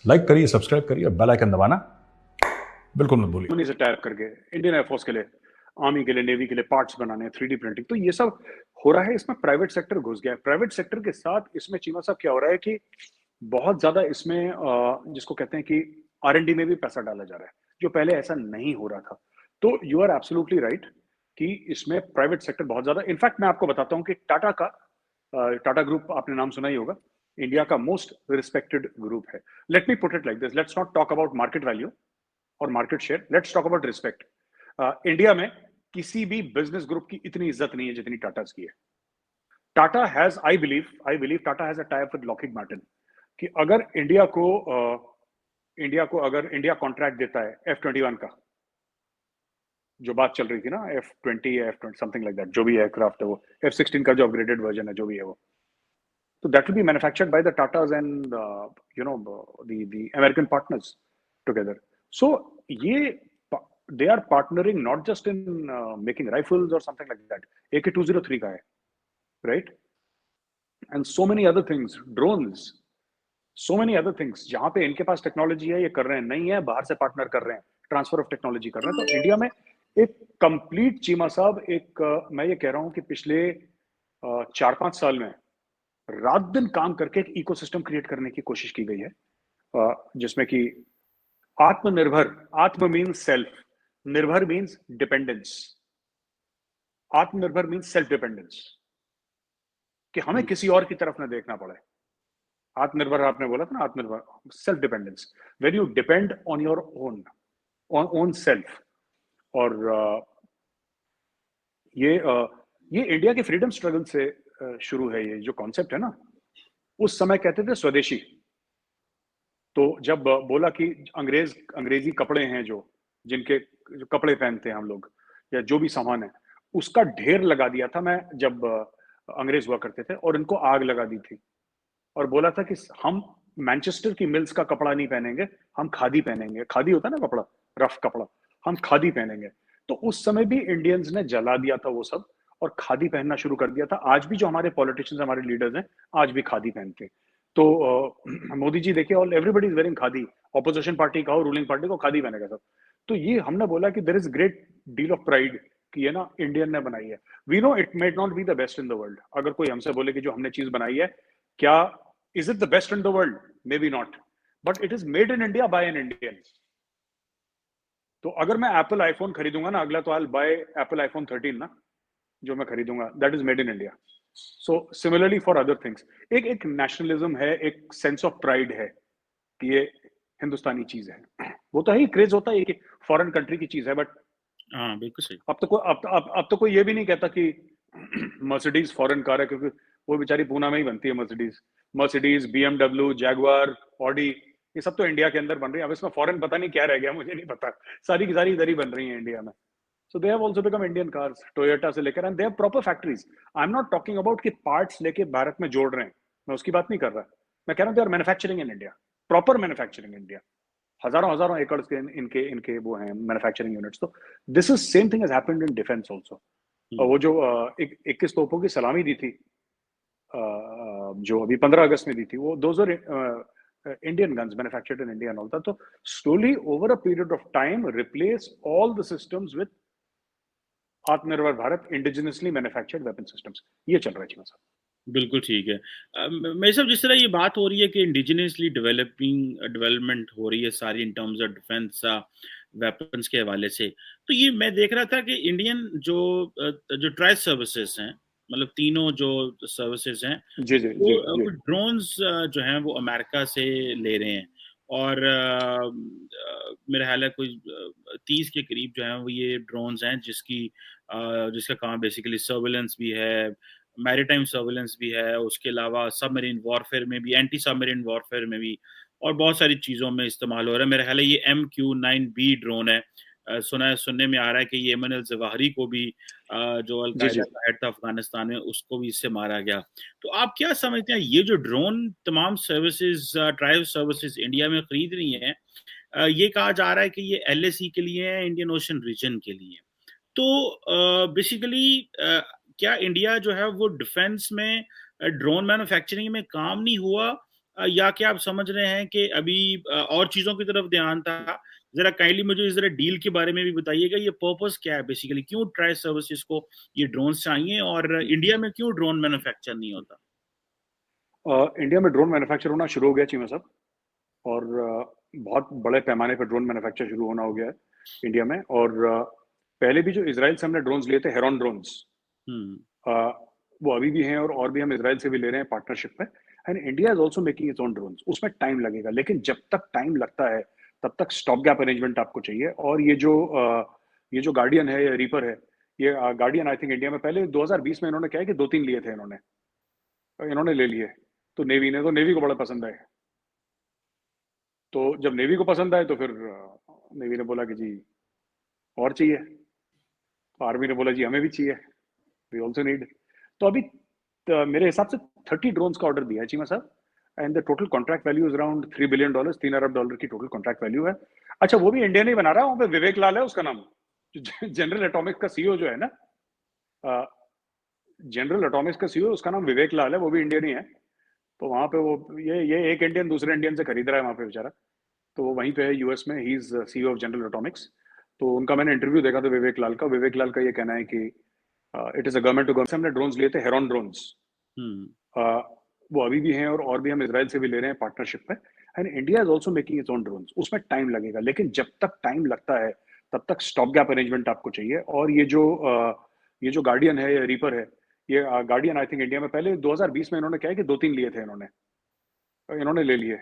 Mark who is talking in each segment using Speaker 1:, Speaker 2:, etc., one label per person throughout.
Speaker 1: Like करिए, subscribe करिए, bell icon दबाना बिल्कुल मत भूलिए।
Speaker 2: से टैप करके इंडियन एयरफोर्स के लिए, आर्मी के लिए, नेवी के लिए पार्ट्स बनाने, 3D प्रिंटिंग, तो ये सब हो रहा है। इसमें प्राइवेट सेक्टर घुस गया है। प्राइवेट सेक्टर के साथ इसमें चीमा साहब क्या हो रहा है कि बहुत ज्यादा इसमें जिसको कहते हैं कि R&D में भी पैसा डाला जा रहा है, जो पहले ऐसा नहीं हो रहा था। तो यू आर एब्सोल्युटली राइट कि इसमें प्राइवेट सेक्टर बहुत ज्यादा, इनफैक्ट मैं आपको बताता हूं कि टाटा ग्रुप आपने नाम सुना ही होगा, इंडिया का मोस्ट रिस्पेक्टेड ग्रुप है। Let me put it like this, let's not talk about market value और market share, let's talk about respect. India में किसी भी बिजनेस ग्रुप की इतनी इज्जत नहीं है जितनी टाटास की है। Tata has, I believe Tata has a tie up with Lockheed Martin कि अगर इंडिया कॉन्ट्रैक्ट देता है F-21 का, जो बात चल रही थी ना, F-20 या F-20 समथिंग लाइक दैट, जो भी एयरक्राफ्ट है वो, F-16 का जो अपग्रेडेड वर्जन है, जो भी है वो, तो that will be manufactured by the Tatas and the American partners together. So ये they are partnering not just in making rifles or something like that. AK-203 का है, right? And so many other things, drones, so many other things. जहां पे इनके पास technology है ये कर रहे हैं, नहीं है बाहर से पार्टनर कर रहे हैं, ट्रांसफर ऑफ टेक्नोलॉजी कर रहे हैं। तो इंडिया में एक कंप्लीट चीमा साहब, एक मैं ये कह रहा हूं कि पिछले 4-5 साल में रात दिन काम करके एक इकोसिस्टम क्रिएट करने की कोशिश की गई है, जिसमें कि आत्मनिर्भर, आत्म मीन्स सेल्फ, निर्भर मीन्स डिपेंडेंस, आत्मनिर्भर मीन्स सेल्फ डिपेंडेंस, कि हमें किसी और की तरफ न देखना पड़े। आत्मनिर्भर आपने बोला था ना, आत्मनिर्भर, self dependence, when you depend on your own self. और ये इंडिया के फ्रीडम स्ट्रगल से शुरू है। ये जो कॉन्सेप्ट है ना, उस समय कहते थे स्वदेशी, तो जब बोला कि अंग्रेजी कपड़े हैं जो कपड़े पहनते हैं हम लोग, या जो भी सामान है, उसका ढेर लगा दिया था मैं जब अंग्रेज हुआ करते थे, और इनको आग लगा दी थी, और बोला था कि हम मैनचेस्टर की मिल्स का कपड़ा नहीं पहनेंगे, हम खादी पहनेंगे। खादी होता है ना कपड़ा, रफ कपड़ा, हम खादी पहनेंगे। तो उस समय भी इंडियंस ने जला दिया था वो सब, और खादी पहनना शुरू कर दिया था। आज भी जो हमारे पॉलिटिशियंस, हमारे लीडर्स हैं, आज भी खादी पहनते हैं। तो मोदी जी देखिए, all everybody is wearing khadi, opposition party का हो, रूलिंग पार्टी को, खादी पहनेगा सब। तो ये हमने बोला कि there is great deal of pride कि ये ना इंडियन ने बनाई है। We know it may not be the best in the world. अगर कोई हमसे बोले कि जो हमने चीज बनाई है, क्या is it the best in the world? Maybe not, but it is made in India by an Indian. तो अगर मैं एप्पल आईफोन खरीदूंगा ना अगला, तो आई बाय एप्पल आईफोन 13 ना, जो मैं खरीदूंगा, that is made in India. So similarly for other things, एक नेशनलिज्म है, एक सेंस ऑफ प्राइड है कि ये हिंदुस्तानी चीज है। वो तो ही क्रेज होता है कि फॉरेन कंट्री की चीज है, बट
Speaker 3: हाँ बिल्कुल सही।
Speaker 2: अब तो कोई ये भी नहीं कहता कि मर्सिडीज फॉरेन कार है, क्योंकि वो बेचारी पूना में ही बनती है। मर्सिडीज, BMW, जैगुआर, ऑडी, ये सब तो इंडिया के अंदर बन रही है। अब इसमें फॉरेन पता नहीं क्या रह गया, मुझे नहीं पता, सारी की सारी इधर ही बन रही है इंडिया में। So they have also become Indian cars, Toyota से लेकर, and they have proper factories. I am not talking about कि पार्ट्स लेके भारत में जोड़ रहे हैं, मैं उसकी बात नहीं कर रहा। मैं कह रहा हूँ they are manufacturing in India, proper manufacturing in India. हजारों हजारों एकड़ के इनके इनके वो हैं मैन्युफैक्चरिंग यूनिट्स। तो this is same thing has happened in defence also. और वो जो 21 तोपों की सलामी दी थी, जो अभी 15 अगस्त में दी थी, वो those are Indian guns manufactured in India and all that. तो slowly over a period of time replace all the systems with Aatmanirbhar Bharat, indigenously manufactured weapon systems. ये चल रहा है जी।
Speaker 3: बिल्कुल ठीक है। मेरे साहब, जिस तरह ये बात हो रही है कि इंडिजिनियसली डेवलपमेंट हो रही है सारी in terms of defence weapons के हवाले से, तो ये मैं देख रहा था कि इंडियन जो ट्राई सर्विसेज हैं, मतलब तीनों जो सर्विसेज हैं,
Speaker 2: जी जी जी जी।
Speaker 3: वो ड्रोन्स जो हैं वो अमेरिका से ले रहे हैं, और मेरा ख्याल है कोई 30 के करीब जो है वो ये ड्रोन्स हैं, जिसका काम बेसिकली सर्वेलेंस भी है, मैरीटाइम सर्वेलेंस भी है, उसके अलावा सबमरीन वॉरफेयर में भी, एंटी सबमरीन वॉरफेयर में भी, और बहुत सारी चीज़ों में इस्तेमाल हो रहा है। मेरा ख्याल है ये MQ-9B ड्रोन है। सुनने में आ रहा है कि ये एमन अल जवाहिरी को भी, जो अलकायदा का हेड था अफगानिस्तान में, उसको भी इससे मारा गया। तो आप क्या समझते हैं, ये जो ड्रोन तमाम सर्विसेज, ट्राइब सर्विसेज इंडिया में खरीद रही हैं, ये कहा जा रहा है कि ये LAC के लिए है, इंडियन ओशन रीजन के लिए। तो बेसिकली क्या इंडिया जो है वो डिफेंस में ड्रोन मैन्युफैक्चरिंग में काम नहीं हुआ, या क्या आप समझ रहे हैं कि अभी और चीजों की तरफ ध्यान था? जरा काइंडली मुझे इस जरा डील के बारे में भी बताइएगा, ये पर्पस क्या है बेसिकली, क्यों ट्राई सर्विसेज को ये ड्रोन्स चाहिए और इंडिया में क्यों ड्रोन मैन्युफैक्चर नहीं होता?
Speaker 2: इंडिया में ड्रोन मैन्युफैक्चर होना शुरू हो गया चीमा साहब, और बहुत बड़े पैमाने पर ड्रोन मैन्युफैक्चर शुरू होना हो गया है इंडिया में। और पहले भी जो इसराइल से हमने ड्रोन्स लिए थे, हेरॉन ड्रोन्स, वो अभी भी हैं, और भी हम इसराइल से भी ले रहे हैं पार्टनरशिप में। And India is also making its own drones. उसमें टाइम लगेगा, लेकिन जब तक टाइम लगता है तब तक स्टॉप गैप अरेंजमेंट आपको चाहिए। और ये जो गार्डियन है या रीपर है, ये गार्डियन आई थिंक इंडिया में पहले 2020 में इन्होंने क्या है कि 2-3 लिए थे इन्होंने ले लिए। तो नेवी को बड़ा पसंद आए। तो जब नेवी को पसंद आए तो फिर नेवी ने बोला कि जी और चाहिए, तो आर्मी ने बोला जी हमें भी चाहिए, वी ऑल्सो नीड। तो अभी मेरे हिसाब से 30 ड्रोन्स का ऑर्डर दिया है चीमा साहब, and the total contract value is around $3 billion, $3 अरब की टोटल कॉन्ट्रैक्ट वैल्यू है। अच्छा, वो भी इंडिया नहीं बना रहा, वहाँ पे विवेक लाल है उसका नाम, जनरल एटॉमिक्स का सीईओ जो है ना, जनरल एटॉमिक्स का सीईओ, उसका नाम विवेक लाल है, वो भी इंडियन ही है। तो वहाँ पे वो ये एक इंडियन दूसरे इंडियन से खरीद रहा है वहाँ पे बेचारा। तो वो वहीं पे है यूएस में, he is CEO of general Atomics. तो उनका मैंने इंटरव्यू देखा था विवेक लाल का ये कहना है कि it is a government to government. हमने ड्रोन्स लिए थे, हेरॉन ड्रोन्स, वो अभी भी हैं, और भी हम इसराइल से भी ले रहे हैं पार्टनरशिप में। And India is also making its own drones. उसमें टाइम लगेगा, लेकिन जब तक टाइम लगता है तब तक स्टॉप गैप अरेंजमेंट आपको चाहिए। और ये जो गार्डियन है या रीपर है, ये गार्डियन आई थिंक इंडिया में पहले 2020 में इन्होंने क्या है कि 2-3 लिए थे इन्होंने ले लिए।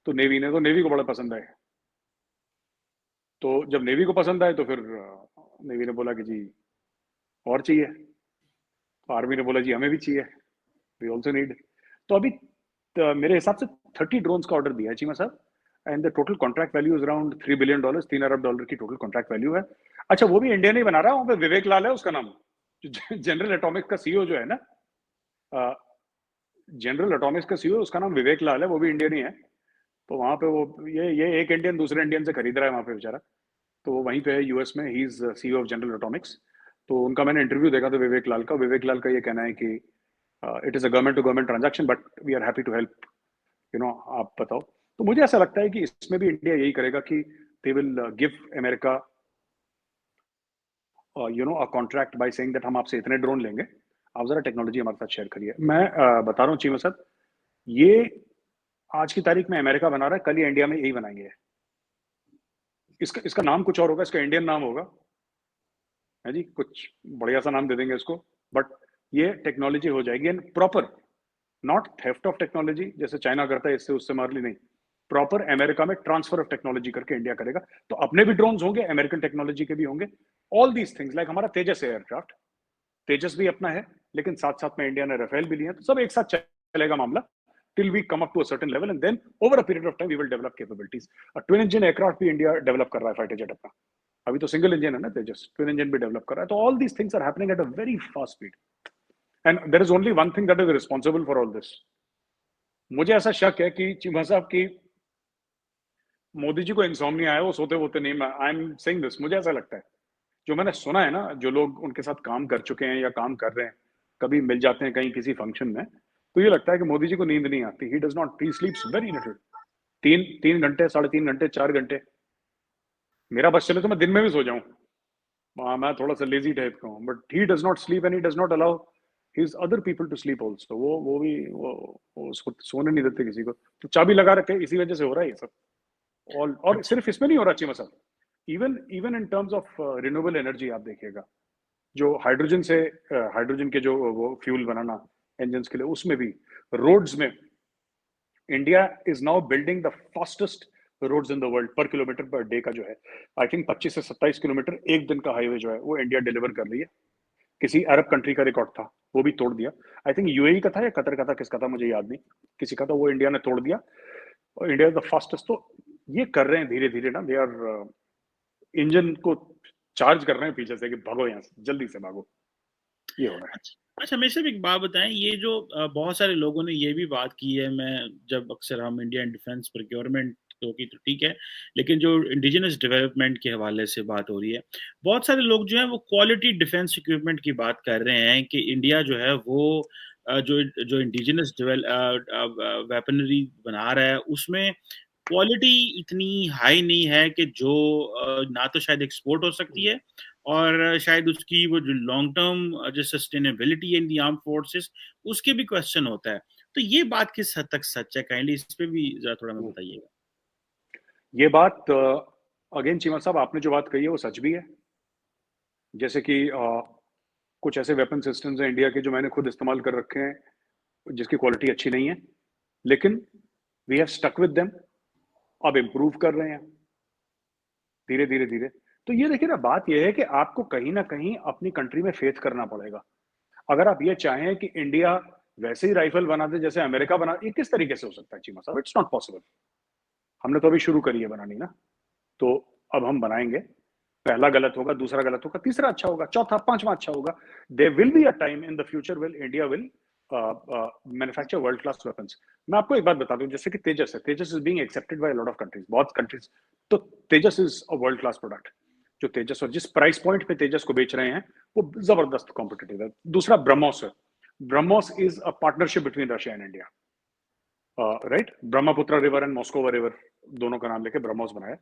Speaker 2: तो नेवी को बड़ा पसंद आए। तो जब नेवी को पसंद आए तो फिर नेवी ने बोला कि जी और चाहिए, तो आर्मी ने बोला जी हमें भी चाहिए, वी ऑल्सो नीड। तो अभी मेरे हिसाब से 30 ड्रोन्स का ऑर्डर दिया है चीमा साहब, and the total contract value is around $3 billion, $3 अरब की टोटल कॉन्ट्रैक्ट वैल्यू है। अच्छा, वो भी इंडिया नहीं बना रहा, वहाँ पे विवेक लाल है उसका नाम, जनरल एटॉमिक्स का सीईओ जो है ना, जनरल एटॉमिक्स का सीईओ, उसका नाम विवेक लाल है, वो भी इंडियन ही है। तो वहाँ पे वो ये एक इंडियन दूसरे इंडियन से खरीद रहा है वहाँ पे बेचारा। तो वो वहीं पे है यूएस में, he is CEO of general Atomics. तो उनका मैंने इंटरव्यू देखा था विवेक लाल का ये कहना है कि it is a government to government transaction, but we are happy to help, आप बताओ। तो मुझे ऐसा लगता है कि इसमें भी इंडिया यही करेगा कि they will give America a contract by saying that हम आपसे इतने ड्रोन लेंगे, आप जरा टेक्नोलॉजी हमारे साथ शेयर करिए। मैं बता रहा हूँ चीमा साहब, ये आज की तारीख में अमेरिका बना रहा है, कल ये इंडिया में यही बनाएंगे। इसका नाम कुछ और होगा, इसका इंडियन नाम होगा, है जी, कुछ बढ़िया सा नाम दे देंगे इसको, बट ये टेक्नोलॉजी हो जाएगी and proper, not theft of technology जैसे चाइना करता है इससे उससे मार ली, नहीं, प्रॉपर अमेरिका में ट्रांसफर ऑफ टेक्नोलॉजी करके इंडिया करेगा। तो अपने भी ड्रोन्स होंगे, अमेरिकन टेक्नोलॉजी के भी होंगे, ऑल दीज थिंग्स, लाइक हमारा तेजस एयरक्राफ्ट, तेजस भी अपना है, लेकिन साथ साथ में इंडिया ने राफेल भी लिया है। तो सब एक साथ चलेगा मामला till we come up to a certain level, and then over a period of time we will develop capabilities. A twin engine aircraft भी इंडिया डेवलप कर रहा है, फाइटर जेट अपना, अभी तो सिंगल इंजन है ना तेजस, ट्विन इंजन भी डेवलप कर रहा है। तो all these things are happening at a very fast speed, and there is only one thing that is responsible for all this. मुझे ऐसा शक है कि चिमा साहब की मोदी जी को इंसोम्निया है, वो सोते होते नहीं। आई एम सेइंग दिस, मुझे ऐसा लगता है, जो मैंने सुना है ना, जो लोग उनके साथ काम कर चुके हैं या काम कर रहे हैं, कभी मिल जाते हैं कहीं किसी फंक्शन में, तो ये लगता है कि मोदी जी को नींद नहीं आती। ही does not, he स्लीप्स very little, 3 घंटे, 3.5 घंटे, 4 घंटे। मेरा बस चले तो मैं दिन में भी सो जाऊं, मैं थोड़ा सा लेजी टाइप का हूँ, but he does not sleep and he does not allow his other people to sleep also. वो भी वो उसको सोने नहीं देते किसी को, तो चाबी लगा रखे, इसी वजह से हो रहा है ये सब। और सिर्फ इसमें नहीं हो रहा चीमा साहब, even in terms of renewable energy आप देखिएगा, जो हाइड्रोजन के जो वो फ्यूल बनाना इंजन के लिए, उसमें भी रोड्स में India is now building the fastest roads in the world per kilometre per day का जो है, आई थिंक 25 से 27 किलोमीटर एक दिन का हाईवे जो है वो इंडिया डिलीवर कर रही है। किसी अरब कंट्री का रिकॉर्ड था, वो भी तोड़ दिया। आई थिंक यूएई का था या कतर का था, किसका था मुझे याद नहीं, किसी का था, वो इंडिया ने तोड़ दिया, और इंडिया इज द फास्टेस्ट। तो ये कर रहे हैं धीरे धीरे ना, दे आर इंजन को चार्ज कर रहे हैं पीछे से कि भागो यहाँ से, जल्दी से भागो, ये हो रहा है।
Speaker 3: अच्छा, मेरे से एक बात बताएं, ये जो बहुत सारे लोगों ने ये भी बात की है, मैं जब अक्सर हम इंडियन डिफेंस प्रोक्योरमेंट की तो ठीक है, लेकिन जो इंडिजिनस डेवलपमेंट के हवाले से बात हो रही है, बहुत सारे लोग जो हैं वो क्वालिटी डिफेंस इक्विपमेंट की बात कर रहे हैं कि इंडिया जो है वो जो इंडिजिनस वेपनरी बना रहा है उसमें क्वालिटी इतनी हाई नहीं है कि जो ना तो शायद एक्सपोर्ट हो सकती है और शायद उसकी वो जो लॉन्ग टर्म जो सस्टेनेबिलिटी है इन दी आर्म फोर्सेस उसके भी क्वेश्चन होता है। तो ये बात किस हद तक सच है, काइंडली इस पे भी जरा थोड़ा मैं बताइएगा।
Speaker 2: ये बात अगेन चीमा साहब आपने जो बात कही है वो सच भी है। जैसे कि कुछ ऐसे वेपन सिस्टम्स हैं इंडिया के जो मैंने खुद इस्तेमाल कर रखे हैं जिसकी क्वालिटी अच्छी नहीं है, लेकिन we have stuck with them, अब इम्प्रूव कर रहे हैं धीरे धीरे धीरे। तो ये देखिए ना, बात ये है कि आपको कहीं ना कहीं अपनी कंट्री में फेथ करना पड़ेगा। अगर आप ये चाहें कि इंडिया वैसे ही राइफल बना दे जैसे अमेरिका बना, ये किस तरीके से हो सकता है चीमा साहब? It's not possible. हमने तो अभी शुरू करी है बनानी ना, तो अब हम बनाएंगे। पहला गलत होगा, दूसरा गलत होगा, तीसरा अच्छा होगा, चौथा पांचवा अच्छा होगा। There will be a time in the future will India will manufacture world class weapons. मैं आपको एक बात बता दूं, जैसे कि तेजस है, Tejas is being accepted by lot of countries, बहुत कंट्रीज। तो Tejas is a world class product. जो तेजस और जिस प्राइस पॉइंट पे तेजस को बेच रहे हैं वो जबरदस्त कॉम्पिटिटिव है। दूसरा ब्रह्मोस है। BrahMos is a partnership between Russia and India, right? Brahmaputra river and Moskva river दोनों का नाम लेके ब्रह्मोस बनाया।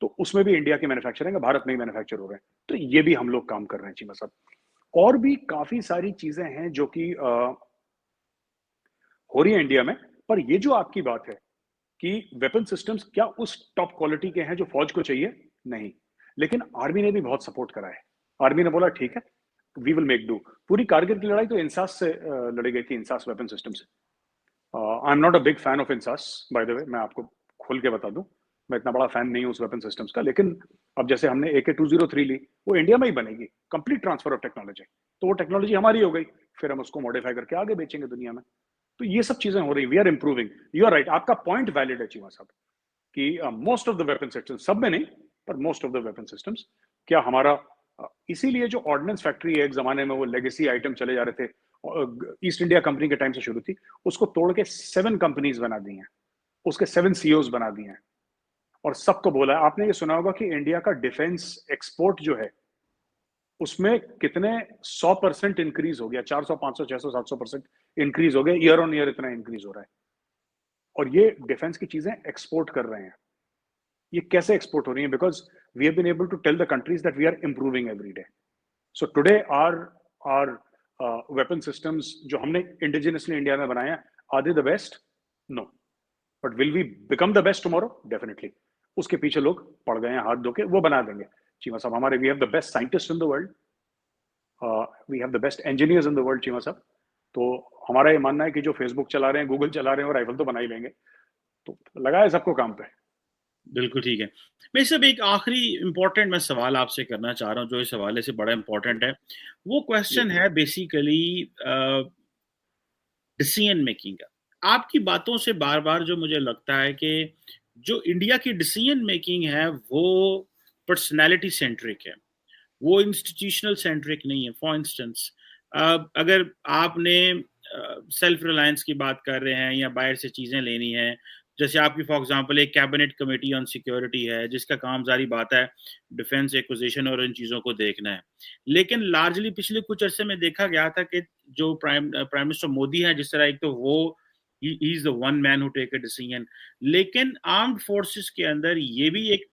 Speaker 2: तो उसमें भी इंडिया की मैन्युफैक्चरिंग है, भारत में ही मैन्युफैक्चर हो रहे हैं। तो ये भी हम लोग काम कर रहे हैं चीमा साहब। और भी काफी सारी चीजें हैं जो कि हो रही है इंडिया में। पर ये जो आपकी बात है कि वेपन सिस्टम्स क्या उस टॉप क्वालिटी के हैं जो फौज को चाहिए, नहीं। लेकिन आर्मी ने भी बहुत सपोर्ट करा है। आर्मी ने बोला ठीक है, वी विल मेक डू। पूरी कारगिल की लड़ाई तो इंसास से लड़ी गई थी, इंसास वेपन सिस्टम से। आई am not a big fan of INSAS, by the way, मैं आपको खोल के बता दूं, मैं इतना बड़ा फैन नहीं हूं उस वेपन सिस्टम्स का। लेकिन अब जैसे हमने AK-203 ली, वो इंडिया में ही बनेगी, कंप्लीट ट्रांसफर ऑफ टेक्नोलॉजी। तो वो टेक्नोलॉजी हमारी हो गई, फिर हम उसको मॉडिफाई करके आगे बेचेंगे दुनिया में। तो ये सब चीजें हो रही, we are improving. You are right, आपका पॉइंट वैलिड है चीमा साहब कि most of the weapon systems, सब में नहीं पर most of the weapon systems, क्या हमारा इसीलिए जो ऑर्डिनेंस फैक्ट्री है, एक जमाने में वो लेगेसी आइटम चले जा रहे थे, ईस्ट इंडिया कंपनी के टाइम से शुरू थी, उसको तोड़ के 7 कंपनीज बना दी हैं, उसके 7 CEOs बना दिए हैं। और सबको बोला है, आपने ये सुना होगा कि इंडिया का डिफेंस एक्सपोर्ट जो है उसमें कितने 100% इंक्रीज हो गया, 400, 500, 600, 700% इंक्रीज हो गया, ईयर ऑन ईयर इतना इंक्रीज हो रहा है। और ये डिफेंस की चीजें एक्सपोर्ट कर रहे हैं। ये कैसे एक्सपोर्ट हो रही है? Because we have been able to tell the countries that we are improving every day. So today our weapon systems जो हमने इंडिजिनसली इंडिया में बनाए हैं, are they the best? No. But will we become the best tomorrow? Definitely. उसके पीछे लोग पड़ गए हैं हाथ धो के, वो बना देंगे चीमा साहब। हमारे we have the best scientist in the world, we have the best engineers in the world Cheema साहब। तो हमारा ये मानना है कि जो फेसबुक चला रहे हैं, गूगल चला रहे हैं, वो राइफल तो बना ही लेंगे। तो लगा है सबको काम पे।
Speaker 3: बिल्कुल ठीक है। मैं सब एक आखिरी इंपॉर्टेंट मैं सवाल आपसे करना चाह रहा हूँ जो इस हवाले से बड़ा इंपॉर्टेंट है। वो क्वेश्चन है बेसिकली डिसीजन मेकिंग का। आपकी बातों से बार बार जो मुझे लगता है कि जो इंडिया की डिसीजन मेकिंग है वो पर्सनैलिटी सेंट्रिक है, वो इंस्टीट्यूशनल सेंट्रिक नहीं है। फॉर इंस्टेंस अगर आपने सेल्फ रिलायंस की बात कर रहे हैं या बाहर से चीज़ें लेनी है, जैसे आपकी फॉर एग्जांपल एक कैबिनेट कमेटी ऑन सिक्योरिटी है जिसका काम जारी बात है डिफेंस एक्विजिशन और इन चीज़ों को देखना है। लेकिन लार्जली पिछले कुछ अरसे में देखा गया था कि जो प्राइम मिनिस्टर मोदी है, जिस तरह एक तो वो ही is the one man who take a decision, लेकिन आर्म्ड फोर्सेस के अंदर ये भी एक